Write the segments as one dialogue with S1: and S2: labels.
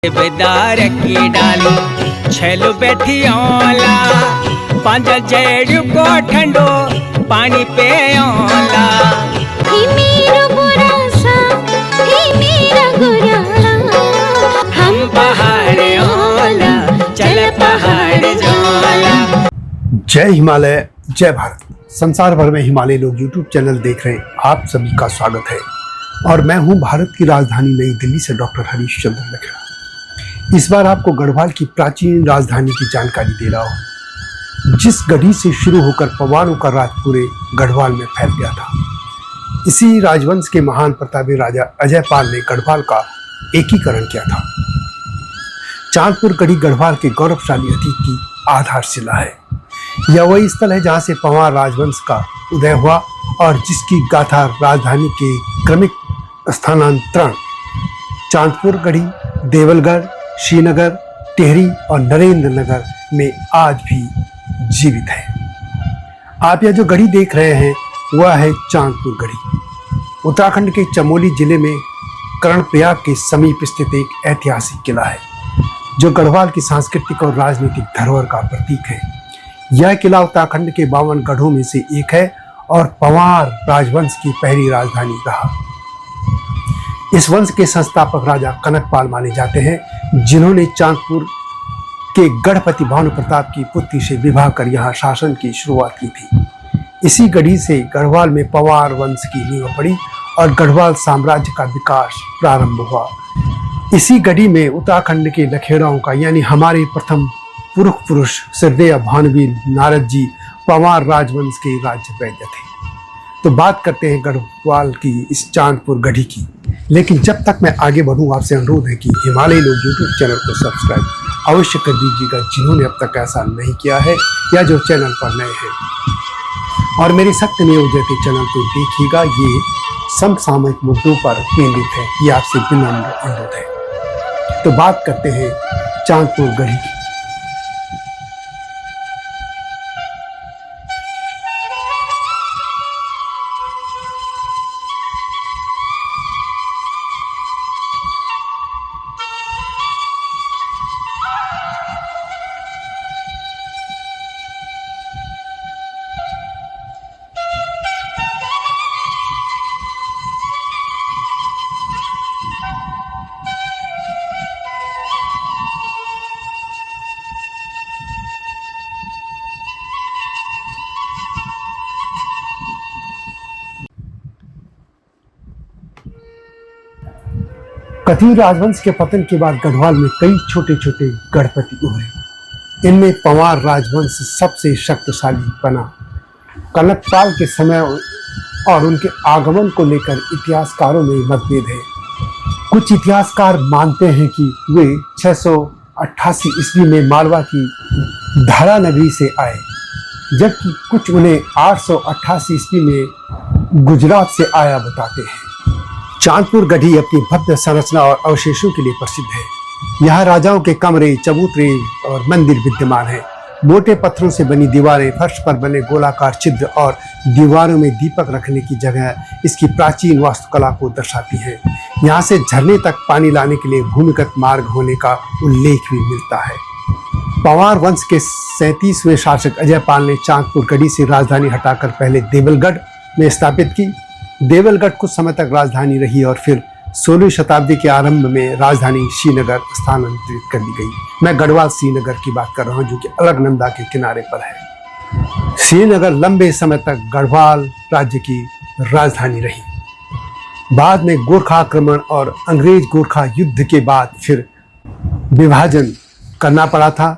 S1: बेदार की डाली छेलो बैठी ओला पांच जेड़ को ठंडो पानी पे ओला
S2: ही मेरा बुरासा ही मेरा गुराला हम
S1: पहाड़ ओला चल पहाड़ जोला।
S3: जय हिमालय जय भारत। संसार भर में हिमालय लोग यूट्यूब चैनल देख रहे हैं, आप सभी का स्वागत है। और मैं हूं भारत की राजधानी नई दिल्ली से डॉक्टर हरीश चंद्र लखेड़ा। इस बार आपको गढ़वाल की प्राचीन राजधानी की जानकारी दे रहा हूं, जिस गढ़ी से शुरू होकर पवारों का राज पूरे गढ़वाल में फैल गया था। इसी राजवंश के महान प्रतापी राजा अजयपाल ने गढ़वाल का एकीकरण किया था। चांदपुर गढ़ी गढ़वाल के गौरवशाली अतीत की आधारशिला है। यह वही स्थल है जहां से पवार राजवंश का उदय हुआ और जिसकी गाथा राजधानी के क्रमिक स्थानांतरण चांदपुर गढ़ी, देवलगढ़, श्रीनगर, टिहरी और नरेंद्र नगर में आज भी जीवित है। आप यह जो गढ़ी देख रहे हैं वह है चांदपुर गढ़ी। उत्तराखंड के चमोली जिले में कर्णप्रयाग के समीप स्थित एक ऐतिहासिक किला है जो गढ़वाल की सांस्कृतिक और राजनीतिक धरोहर का प्रतीक है। यह किला उत्तराखंड के 52 गढ़ों में से एक है और पवार राजवंश की पहली राजधानी रहा। इस वंश के संस्थापक राजा कनकपाल माने जाते हैं, जिन्होंने चांदपुर के गढ़पति भानु प्रताप की पुत्री से विवाह कर यहाँ शासन की शुरुआत की थी। इसी गढ़ी से गढ़वाल में पवार वंश की नींव पड़ी और गढ़वाल साम्राज्य का विकास प्रारंभ हुआ। इसी गढ़ी में उत्तराखंड के लखेड़ाओं का यानी हमारे प्रथम पुरुष श्रद्धेय भानुवीर नारद जी पवार राजवंश के राज्य वैद्य थे। तो बात करते हैं गढ़वाल की इस चांदपुर गढ़ी की। लेकिन जब तक मैं आगे बढ़ूं, आपसे अनुरोध है कि हिमालय लोग यूट्यूब चैनल को सब्सक्राइब अवश्य कर दीजिएगा, जिन्होंने अब तक ऐसा नहीं किया है या जो चैनल पर नए हैं। और मेरी सत्यमेव जयते चैनल को देखिएगा, ये समसामयिक मुद्दों पर केंद्रित है। ये आपसे विनम्र अनुरोध है। तो बात करते हैं चांदपुर गढ़ी की। कथिर राजवंश के पतन के बाद गढ़वाल में कई छोटे छोटे गढ़पति उभरे। इनमें पवार राजवंश सबसे शक्तिशाली बना। कनकपाल के समय और उनके आगमन को लेकर इतिहासकारों में मतभेद है। कुछ इतिहासकार मानते हैं कि वे 688 ईस्वी में मालवा की धारा नगरी से आए, जबकि कुछ उन्हें 888 ईस्वी में गुजरात से आया बताते हैं। चांदपुर गढ़ी अपनी भव्य संरचना और अवशेषों के लिए प्रसिद्ध है। यहाँ राजाओं के कमरे, चबूतरे और मंदिर विद्यमान हैं। मोटे पत्थरों से बनी दीवारें, फर्श पर बने गोलाकार छिद्र और दीवारों में दीपक रखने की जगह इसकी प्राचीन वास्तुकला को दर्शाती है। यहाँ से झरने तक पानी लाने के लिए भूमिगत मार्ग होने का उल्लेख भी मिलता है। पवार वंश के 37वें शासक अजयपाल ने चांदपुर गढ़ी से राजधानी हटाकर पहले देवलगढ़ में स्थापित की। देवलगढ़ कुछ समय तक राजधानी रही और फिर 16वीं शताब्दी के आरंभ में राजधानी श्रीनगर स्थानांतरित कर दी गई। मैं गढ़वाल श्रीनगर की बात कर रहा हूं, जो कि अलकनंदा के किनारे पर है। श्रीनगर लंबे समय तक गढ़वाल राज्य की राजधानी रही। बाद में गोरखा आक्रमण और अंग्रेज गोरखा युद्ध के बाद फिर विभाजन करना पड़ा था।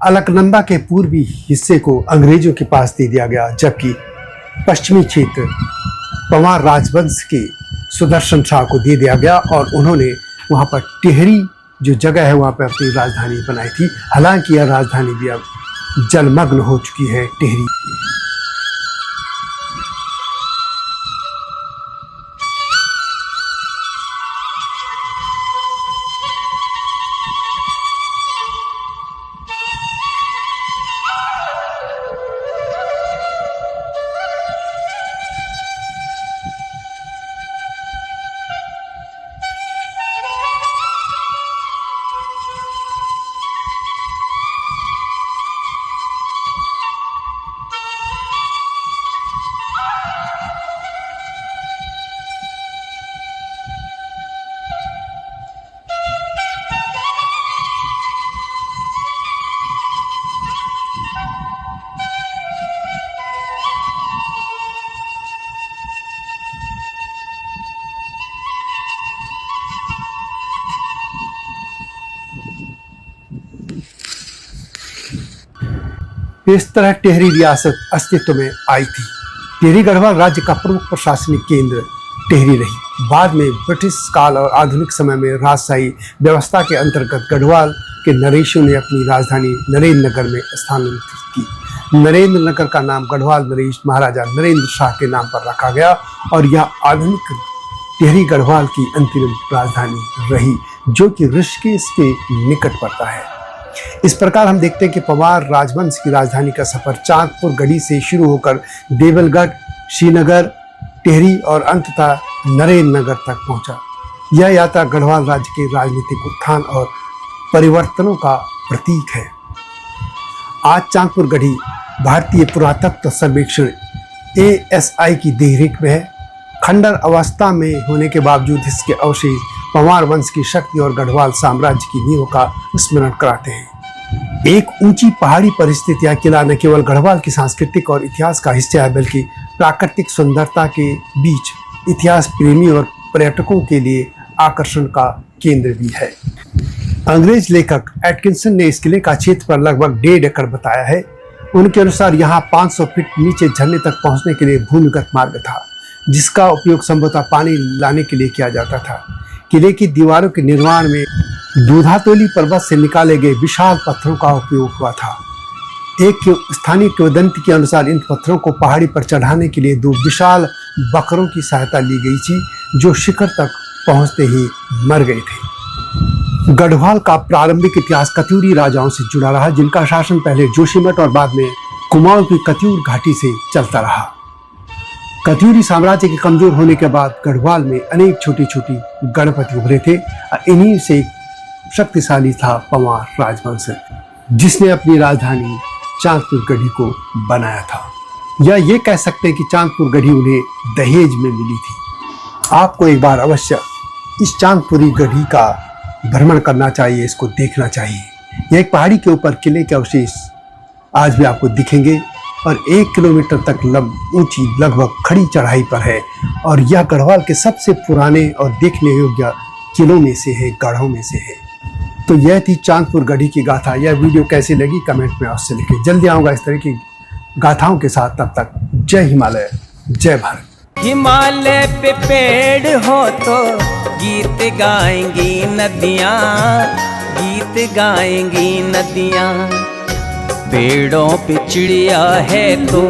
S3: अलकनंदा के पूर्वी हिस्से को अंग्रेजों के पास दे दिया गया, जबकि पश्चिमी क्षेत्र पवार राजवंश के सुदर्शन शाह को दे दिया गया और उन्होंने वहाँ पर टिहरी जो जगह है वहाँ पर अपनी राजधानी बनाई थी। हालांकि यह राजधानी भी अब जलमग्न हो चुकी है, टिहरी। इस तरह टिहरी रियासत अस्तित्व में आई थी। टिहरी गढ़वाल राज्य का प्रमुख प्रशासनिक केंद्र टिहरी रही। बाद में ब्रिटिश काल और आधुनिक समय में राजशाही व्यवस्था के अंतर्गत गढ़वाल के नरेशों ने अपनी राजधानी नरेंद्र नगर में स्थानांतरित की। नरेंद्र नगर का नाम गढ़वाल नरेश महाराजा नरेंद्र शाह के नाम पर रखा गया और यह आधुनिक टिहरी गढ़वाल की अंतिम राजधानी रही, जो कि ऋषिकेश के निकट पड़ता है। इस प्रकार हम देखते हैं कि पवार राजवंश की राजधानी का सफर चांदपुर गढ़ी से शुरू होकर देवलगढ़, श्रीनगर, टिहरी और अंततः नरेंद्र नगर तक पहुंचा। यह यात्रा गढ़वाल राज्य के राजनीतिक उत्थान और परिवर्तनों का प्रतीक है। आज चांदपुर गढ़ी भारतीय पुरातत्व सर्वेक्षण ASI की देखरेख में है। खंडर अवस्था में होने के बावजूद इसके अवशेष पवार वंश की शक्ति और गढ़वाल साम्राज्य की नींव का स्मरण कराते हैं। एक ऊंची पहाड़ी पर स्थित यह किला न केवल गढ़वाल की सांस्कृतिक और इतिहास का हिस्सा है, बल्कि प्राकृतिक सुंदरता के बीच इतिहास प्रेमी और पर्यटकों के लिए आकर्षण का केंद्र भी है। अंग्रेज लेखक एटकिंसन ने इस किले का क्षेत्रफल लगभग 1.5 एकड़ बताया है। उनके अनुसार यहाँ 500 फीट नीचे झरने तक पहुँचने के लिए भूमिगत मार्ग था, जिसका उपयोग संभवतः पानी लाने के लिए किया जाता था। किले की दीवारों के निर्माण में दूधातोली पर्वत से निकाले गए विशाल पत्थरों का उपयोग हुआ था। एक स्थानीय किंवदंती के अनुसार इन पत्थरों को पहाड़ी पर चढ़ाने के लिए 2 विशाल बकरों की सहायता ली गई थी, जो शिखर तक पहुंचते ही मर गए थे। गढ़वाल का प्रारंभिक इतिहास कत्यूरी राजाओं से जुड़ा रहा, जिनका शासन पहले जोशीमठ और बाद में कुमाऊं की कत्यूर घाटी से चलता रहा। कत्यूरी साम्राज्य के कमजोर होने के बाद गढ़वाल में अनेक छोटी छोटी गणपति उभरे थे। इन्हीं से एक शक्तिशाली था पवार राजवंश, जिसने अपनी राजधानी चांदपुर गढ़ी को बनाया था। या ये कह सकते हैं कि चांदपुर गढ़ी उन्हें दहेज में मिली थी। आपको एक बार अवश्य इस चांदपुरी गढ़ी का भ्रमण करना चाहिए, इसको देखना चाहिए। यह एक पहाड़ी के ऊपर किले के अवशेष आज भी आपको दिखेंगे और 1 किलोमीटर तक ऊंची लगभग खड़ी चढ़ाई पर है, और यह गढ़वाल के सबसे पुराने और देखने योग्य किलों में से है, गढ़ों में से है। तो यह थी चांदपुर गढ़ी की गाथा। यह वीडियो कैसी लगी कमेंट में अवश्य लिखें। जल्दी आऊँगा इस तरह की गाथाओं के साथ। तब तक जय हिमालय, जय भारत।
S1: हिमालय पे पेड़ हो तो गीत गाएंगी नदियाँ, गीत गाएंगी नदियाँ। पेड़ों पे चिड़िया है तो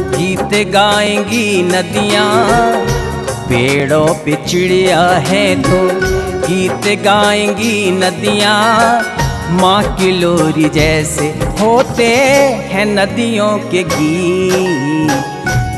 S1: गीत गाएंगी नदियाँ, पेड़ों पे चिड़िया है तो गीत गाएंगी नदियाँ। माँ की लोरी जैसे होते हैं नदियों के गीत।